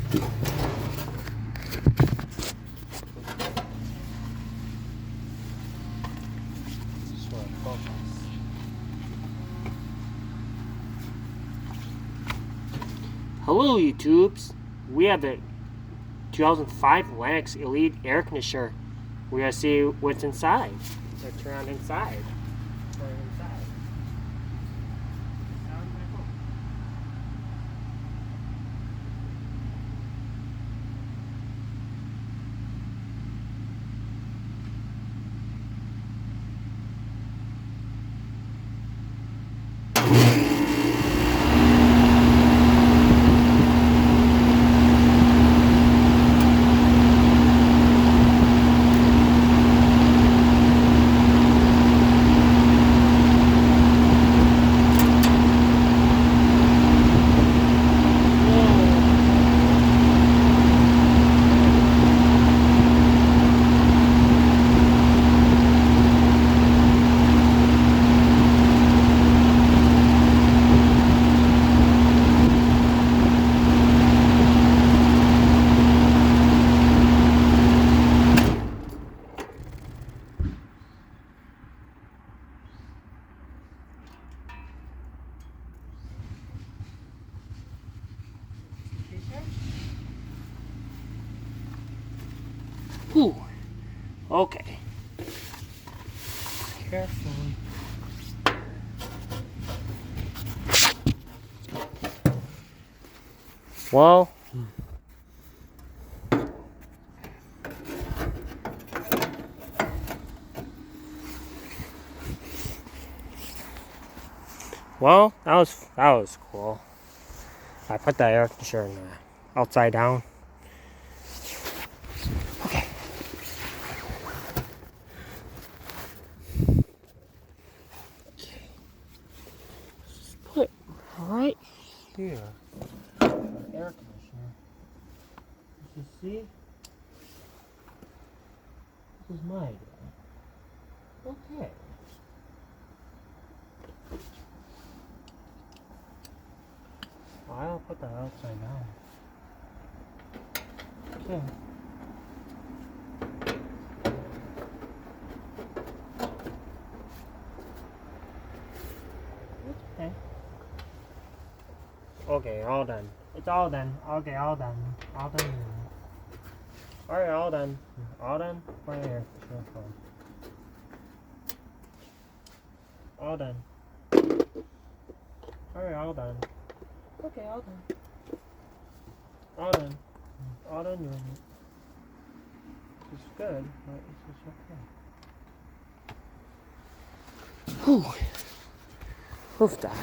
Hello YouTubes, we have the 2005 Lennox Elite air conditioner. We're going to see what's inside. Let's turn on inside. Turn inside. Sounds like cool. Whew. Okay. Carefully. Well, that was cool. I put that air conditioner in upside down. Okay. Just put right here. Air conditioner. You see? This is my idea. Okay. I'll put that outside down. Okay. Okay. Okay, all done. It's all done. Okay, all done. All done. Alright, all done. All done. Right here. All done. Alright, all done. Okay, all done. All done. All done doing it. It's good, but it's just okay. Whew. Oof that.